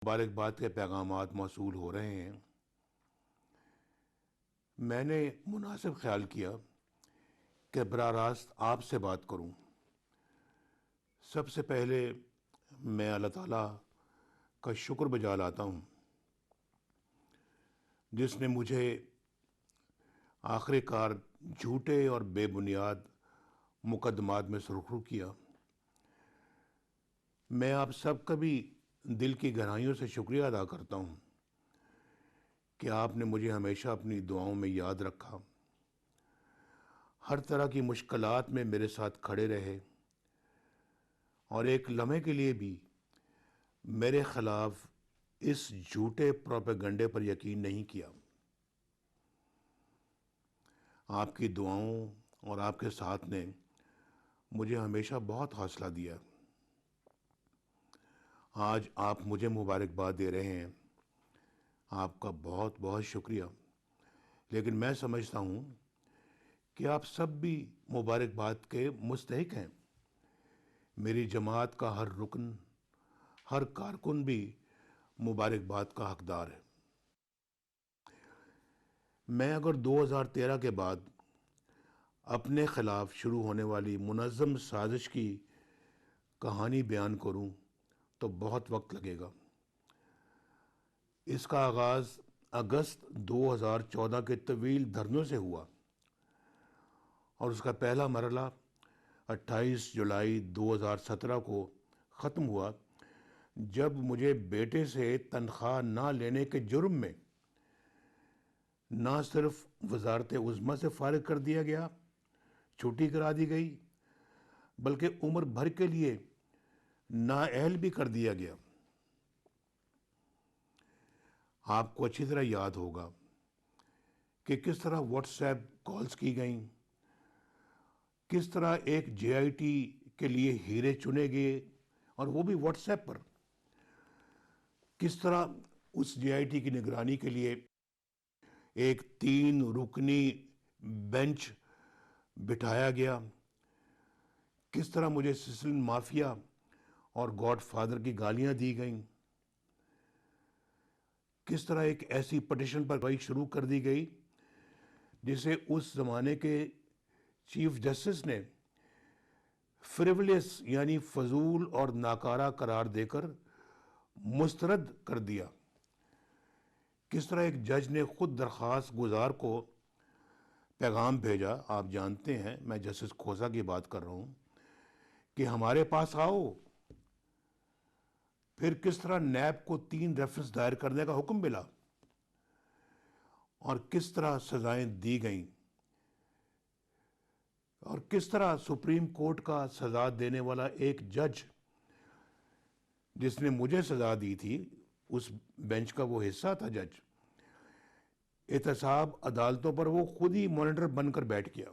मुबारकबाद के पैगामात मौसूल हो रहे हैं। मैंने मुनासिब ख्याल किया कि बराह रास्त आपसे बात करूं। सबसे पहले मैं अल्लाह ताला का शुक्र बजा लाता हूं जिसने मुझे आखिरकार झूठे और बेबुनियाद मुकदमात में सुरखरू किया। मैं आप सबका भी दिल की गहराइयों से शुक्रिया अदा करता हूं कि आपने मुझे हमेशा अपनी दुआओं में याद रखा, हर तरह की मुश्किलात में मेरे साथ खड़े रहे और एक लम्हे के लिए भी मेरे खिलाफ इस झूठे प्रोपेगंडे पर यकीन नहीं किया। आपकी दुआओं और आपके साथ ने मुझे हमेशा बहुत हौसला दिया। आज आप मुझे मुबारकबाद दे रहे हैं, आपका बहुत बहुत शुक्रिया। लेकिन मैं समझता हूँ कि आप सब भी मुबारकबाद के मुस्तहिक हैं। मेरी जमात का हर रुकन, हर कारकुन भी मुबारकबाद का हकदार है। मैं अगर 2013 के बाद अपने खिलाफ शुरू होने वाली मुनज़्ज़म साजिश की कहानी बयान करूं तो बहुत वक्त लगेगा। इसका आगाज़ अगस्त 2014 के तवील धरनों से हुआ और उसका पहला मरहला 28 जुलाई 2017 को ख़त्म हुआ, जब मुझे बेटे से तनख्वाह ना लेने के जुर्म में ना सिर्फ वजारत उज़्मा से फारिग कर दिया गया, छुट्टी करा दी गई, बल्कि उम्र भर के लिए नाअहल भी कर दिया गया। आपको अच्छी तरह याद होगा कि किस तरह व्हाट्सएप कॉल्स की गईं, किस तरह एक जेआईटी के लिए हीरे चुने गए और वो भी व्हाट्सएप पर, किस तरह उस जेआईटी की निगरानी के लिए एक 3 रुकनी बेंच बिठाया गया, किस तरह मुझे सिसिलियन माफिया और गॉडफादर की गालियां दी गईं, किस तरह एक ऐसी पटिशन पर कार्रवाई शुरू कर दी गई जिसे उस जमाने के चीफ जस्टिस ने फ्रिवलेस यानी फजूल और नाकारा करार देकर मुस्तरद कर दिया। किस तरह एक जज ने खुद दरख्वास्त गुजार को पैगाम भेजा, आप जानते हैं मैं जस्टिस खोसा की बात कर रहा हूं, कि हमारे पास आओ। फिर किस तरह नैब को 3 रेफरेंस दायर करने का हुक्म मिला और किस तरह सजाएं दी गईं और किस तरह सुप्रीम कोर्ट का सजा देने वाला एक जज जिसने मुझे सजा दी थी, उस बेंच का वो हिस्सा था जज, एहतसाब अदालतों पर वो खुद ही मॉनिटर बनकर बैठ गया।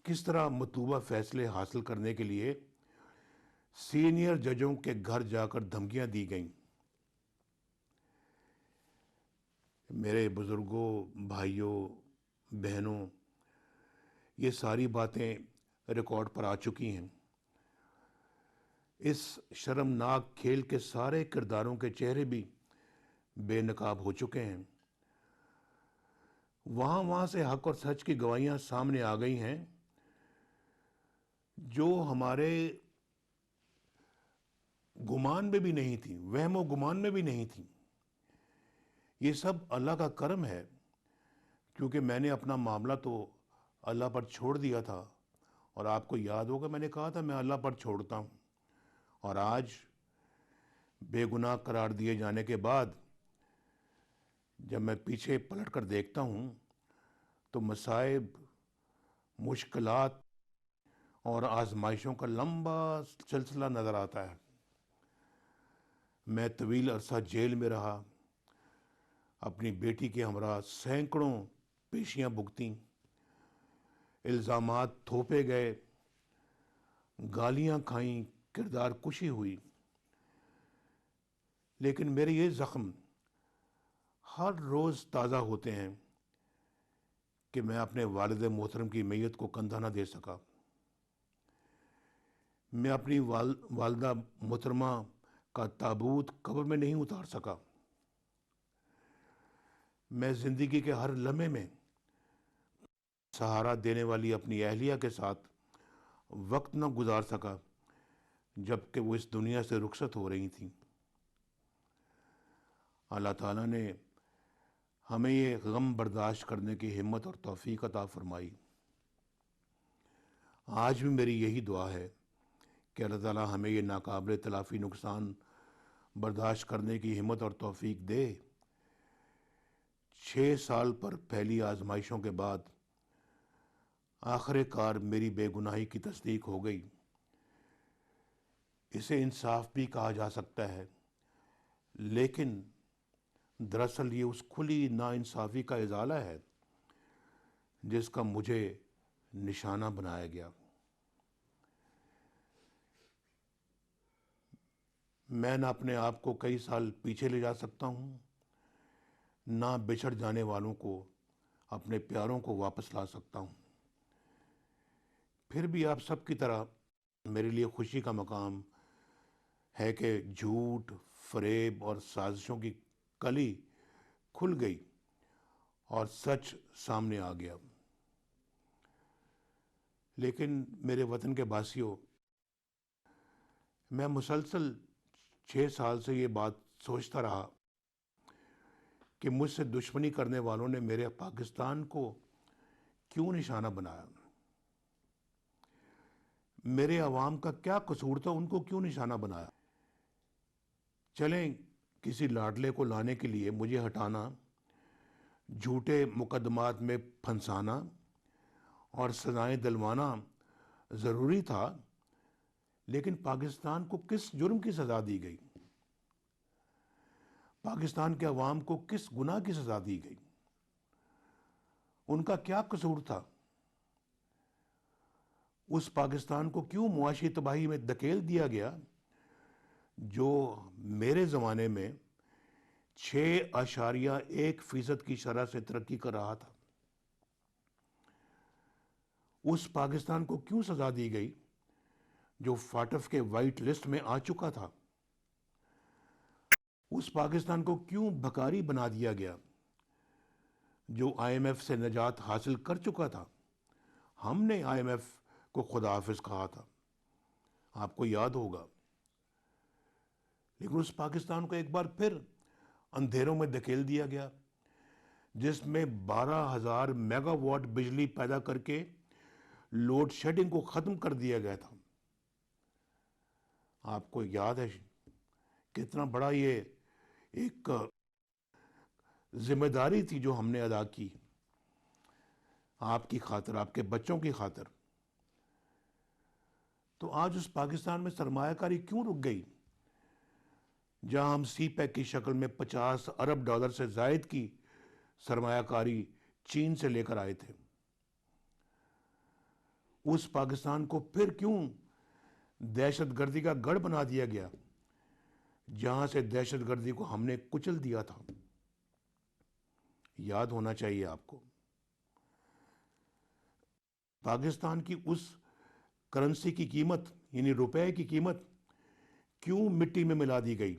किस तरह मतलूबा फैसले हासिल करने के लिए सीनियर जजों के घर जाकर धमकियां दी गईं। मेरे बुजुर्गों, भाइयों, बहनों, ये सारी बातें रिकॉर्ड पर आ चुकी हैं। इस शर्मनाक खेल के सारे किरदारों के चेहरे भी बेनकाब हो चुके हैं। वहां से हक और सच की गवाहियां सामने आ गई हैं जो हमारे गुमान में भी नहीं थी, वहमो गुमान में भी नहीं थी। ये सब अल्लाह का करम है, क्योंकि मैंने अपना मामला तो अल्लाह पर छोड़ दिया था और आपको याद होगा मैंने कहा था मैं अल्लाह पर छोड़ता हूं। और आज बेगुनाह करार दिए जाने के बाद जब मैं पीछे पलट कर देखता हूं तो मसाइब, मुश्किलात और आजमाइशों का लंबा सिलसिला नजर आता है। मैं तवील अरसा जेल में रहा, अपनी बेटी के हमरा सैकड़ों पेशियां भुगती, इल्ज़ामात थोपे गए, गालियां खाईं, किरदार कुशी हुई। लेकिन मेरे ये जख्म हर रोज़ ताज़ा होते हैं कि मैं अपने वालिद मोहतरम की मैयत को कंधा ना दे सका। मैं अपनी वालदा मोहतरमा का ताबूत कब्र में नहीं उतार सका। मैं जिंदगी के हर लम्हे में सहारा देने वाली अपनी अहलिया के साथ वक्त न गुजार सका जबकि वो इस दुनिया से रुखसत हो रही थी। अल्लाह ताला ने हमें ये गम बर्दाश्त करने की हिम्मत और तौफीक अता फरमाई। आज भी मेरी यही दुआ है कि अल्लाह ताला हमें ये नाकाबिल तलाफ़ी नुकसान बर्दाश्त करने की हिम्मत और तौफीक दे। 6 साल पर पहली आजमाइशों के बाद आखिरकार मेरी बेगुनाही की तस्दीक हो गई। इसे इंसाफ भी कहा जा सकता है, लेकिन दरअसल ये उस खुली नाइंसाफ़ी का इजाला है जिसका मुझे निशाना बनाया गया। मैं ना अपने आप को कई साल पीछे ले जा सकता हूँ, ना बिछड़ जाने वालों को अपने प्यारों को वापस ला सकता हूँ। फिर भी आप सब की तरह मेरे लिए खुशी का मकाम है कि झूठ, फरेब और साजिशों की कली खुल गई और सच सामने आ गया। लेकिन मेरे वतन के वासियों, मैं मुसलसल 6 साल से ये बात सोचता रहा कि मुझसे दुश्मनी करने वालों ने मेरे पाकिस्तान को क्यों निशाना बनाया। मेरे अवाम का क्या कसूर था, उनको क्यों निशाना बनाया। चलें, किसी लाडले को लाने के लिए मुझे हटाना, झूठे मुकदमात में फंसाना और सजाएं दिलवाना ज़रूरी था, लेकिन पाकिस्तान को किस जुर्म की सज़ा दी गई, पाकिस्तान के अवाम को किस गुनाह की सज़ा दी गई, उनका क्या कसूर था। उस पाकिस्तान को क्यों मुआशी तबाही में धकेल दिया गया जो मेरे ज़माने में 6.1% की शरह से तरक्की कर रहा था। उस पाकिस्तान को क्यों सज़ा दी गई जो फाटफ के वाइट लिस्ट में आ चुका था। उस पाकिस्तान को क्यों भकारी बना दिया गया जो IMF से निजात हासिल कर चुका था। हमने IMF को खुदा हाफिज कहा था, आपको याद होगा। लेकिन उस पाकिस्तान को एक बार फिर अंधेरों में धकेल दिया गया जिसमें 12,000 मेगावाट बिजली पैदा करके लोड शेडिंग को ख़त्म कर दिया गया था। आपको याद है कितना बड़ा ये एक जिम्मेदारी थी जो हमने अदा की आपकी खातिर, आपके बच्चों की खातिर। तो आज उस पाकिस्तान में सरमायाकारी क्यों रुक गई जहां हम CPEC की शक्ल में 50 अरब डॉलर से जायद की सरमायाकारी चीन से लेकर आए थे। उस पाकिस्तान को फिर क्यों दहशतगर्दी का गढ़ बना दिया गया जहां से दहशतगर्दी को हमने कुचल दिया था। याद होना चाहिए आपको। पाकिस्तान की उस करेंसी की कीमत यानी रुपए की कीमत क्यों मिट्टी में मिला दी गई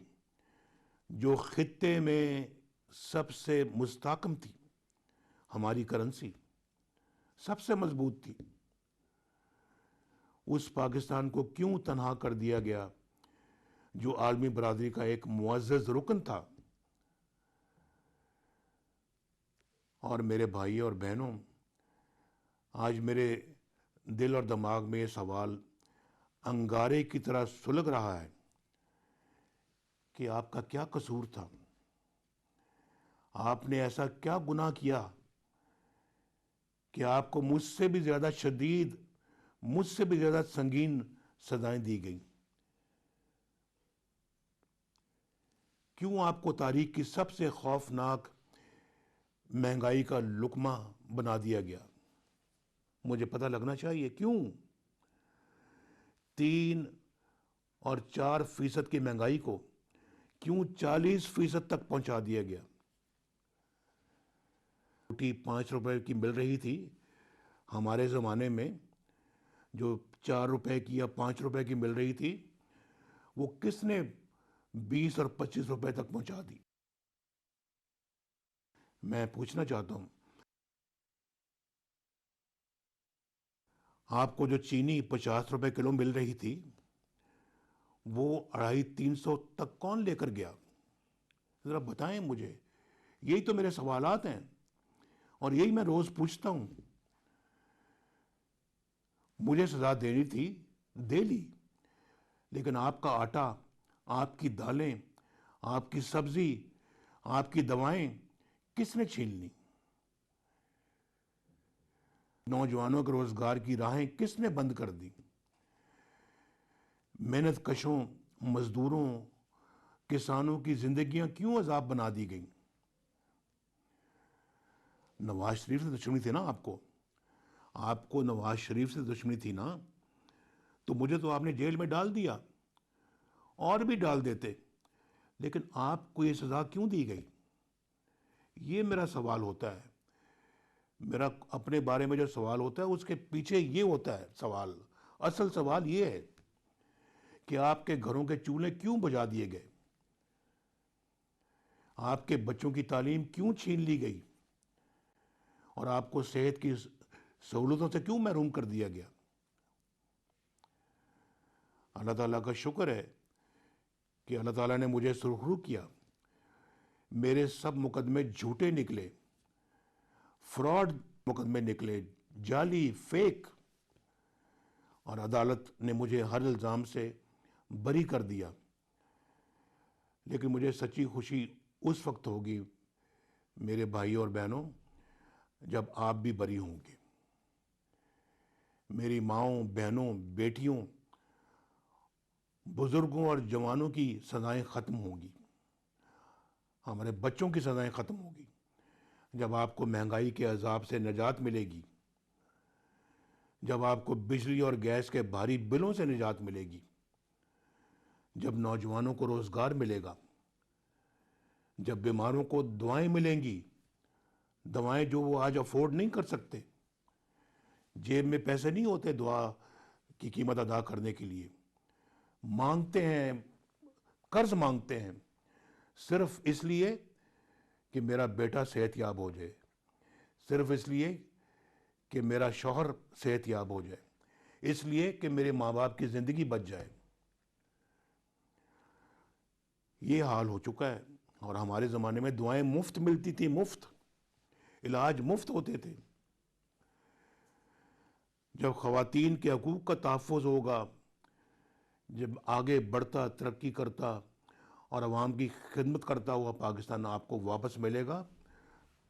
जो खित्ते में सबसे मुस्तहकम थी। हमारी करेंसी सबसे मजबूत थी। उस पाकिस्तान को क्यों तनहा कर दिया गया जो आलमी बरादरी का एक मुअज़्ज़ज़ रुकन था। और मेरे भाई और बहनों, आज मेरे दिल और दिमाग में ये सवाल अंगारे की तरह सुलग रहा है कि आपका क्या कसूर था, आपने ऐसा क्या गुनाह किया कि आपको मुझसे भी ज़्यादा शदीद, मुझसे भी ज़्यादा संगीन सजाएं दी गई। क्यों आपको तारीख की सबसे खौफनाक महंगाई का लुकमा बना दिया गया। मुझे पता लगना चाहिए क्यों 3 और 4% की महंगाई को क्यों 40% तक पहुंचा दिया गया। रोटी 5 रुपए की मिल रही थी हमारे ज़माने में, जो 4 रुपए की या 5 रुपए की मिल रही थी, वो किसने 20 और 25 रुपए तक पहुंचा दी। मैं पूछना चाहता हूं, आपको जो चीनी 50 रुपए किलो मिल रही थी, वो 250-300 तक कौन लेकर गया? जरा बताएं मुझे। यही तो मेरे सवालात हैं और यही मैं रोज पूछता हूं। मुझे सजा देनी थी, दे ली, लेकिन आपका आटा, आपकी दालें, आपकी सब्जी, आपकी दवाएं किसने छीन ली? नौजवानों के रोजगार की राहें किसने बंद कर दी? मेहनत कशों, मजदूरों, किसानों की जिंदगियां क्यों अजाब बना दी गई? नवाज शरीफ से दुश्मनी थी ना आपको? आपको नवाज शरीफ से दुश्मनी थी ना? तो मुझे तो आपने जेल में डाल दिया, और भी डाल देते, लेकिन आपको ये सजा क्यों दी गई? ये मेरा सवाल होता है। मेरा अपने बारे में जो सवाल होता है उसके पीछे ये होता है सवाल। असल सवाल ये है कि आपके घरों के चूल्हे क्यों बुझा दिए गए? आपके बच्चों की तालीम क्यों छीन ली गई? और आपको सेहत की सहूलतों से क्यों महरूम कर दिया गया? अल्लाह ताला का शुक्र है कि अल्लाह ताला ने मुझे सुरखरू किया। मेरे सब मुकदमे झूठे निकले, फ्रॉड मुकदमे निकले, जाली, फेक, और अदालत ने मुझे हर इल्ज़ाम से बरी कर दिया। लेकिन मुझे सच्ची खुशी उस वक्त होगी मेरे भाई और बहनों, जब आप भी बरी होंगे। मेरी माँओं, बहनों, बेटियों, बुजुर्गों और जवानों की सजाएं ख़त्म होंगी। हमारे बच्चों की सजाएं ख़त्म होगी जब आपको महंगाई के अजाब से निजात मिलेगी, जब आपको बिजली और गैस के भारी बिलों से निजात मिलेगी, जब नौजवानों को रोजगार मिलेगा, जब बीमारों को दवाएं मिलेंगी, दवाएं जो वो आज अफोर्ड नहीं कर सकते। जेब में पैसे नहीं होते दवा की कीमत अदा करने के लिए, मांगते हैं, कर्ज मांगते हैं, सिर्फ इसलिए कि मेरा बेटा सेहतयाब हो जाए, सिर्फ इसलिए कि मेरा शौहर सेहतयाब हो जाए, इसलिए कि मेरे माँ बाप की ज़िंदगी बच जाए। ये हाल हो चुका है। और हमारे ज़माने में दुआएं मुफ्त मिलती थी, मुफ्त इलाज मुफ्त होते थे। जब ख़वातीन के हकूक़ का तहफ़्फ़ुज़ होगा, जब आगे बढ़ता, तरक्की करता और अवाम की खिदमत करता हुआ पाकिस्तान आपको वापस मिलेगा,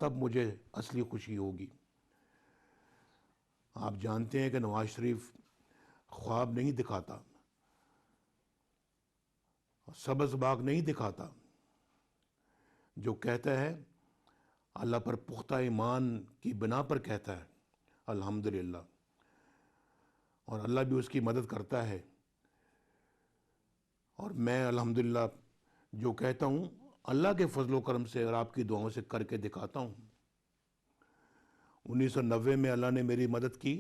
तब मुझे असली खुशी होगी। आप जानते हैं कि नवाज शरीफ ख्वाब नहीं दिखाता, सब्ज़ बाग नहीं दिखाता। जो कहता है अल्लाह पर पुख्ता ईमान की बिना पर कहता है अल्हम्दुलिल्लाह, और अल्लाह भी उसकी मदद करता है। और मैं अल्हम्दुलिल्लाह जो कहता हूँ अल्लाह के फजलो करम से और आपकी दुआओं से करके दिखाता हूँ। 1990 में अल्लाह ने मेरी मदद की,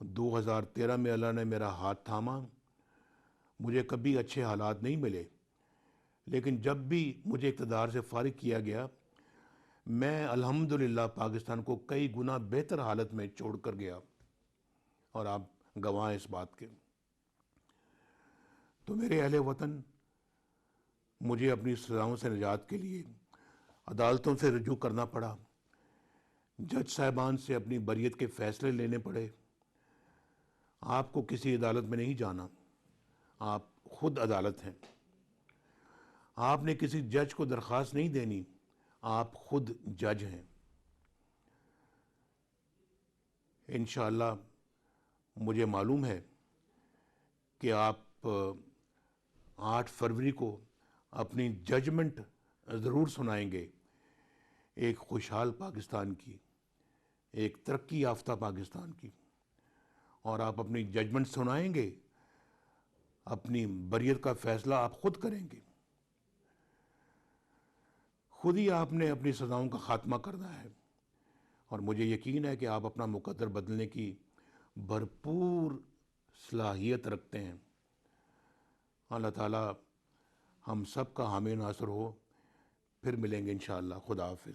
2013 में अल्लाह ने मेरा हाथ थामा। मुझे कभी अच्छे हालात नहीं मिले, लेकिन जब भी मुझे इक़्तिदार से फारिग किया गया, मैं अल्हम्दुलिल्लाह पाकिस्तान को कई गुना बेहतर हालत में छोड़ कर गया, और आप गवाह हैं इस बात के। तो मेरे अहले वतन, मुझे अपनी सज़ाओं से निजात के लिए अदालतों से रुजू करना पड़ा, जज साहिबान से अपनी बरियत के फ़ैसले लेने पड़े। आपको किसी अदालत में नहीं जाना, आप खुद अदालत हैं। आपने किसी जज को दरख्वास्त नहीं देनी, आप खुद जज हैं। इंशाअल्लाह मुझे मालूम है कि आप 8 फरवरी को अपनी जजमेंट ज़रूर सुनाएंगे, एक खुशहाल पाकिस्तान की, एक तरक्की याफ्ता पाकिस्तान की। और आप अपनी जजमेंट सुनाएंगे, अपनी बरियत का फ़ैसला आप खुद करेंगे। खुद ही आपने अपनी सज़ाओं का ख़ात्मा करना है, और मुझे यकीन है कि आप अपना मुकद्दर बदलने की भरपूर सलाहियत रखते हैं। अल्लाह ताला हम सब का हामी नासर हो। फिर मिलेंगे इंशाअल्लाह। खुदा हाफिज़।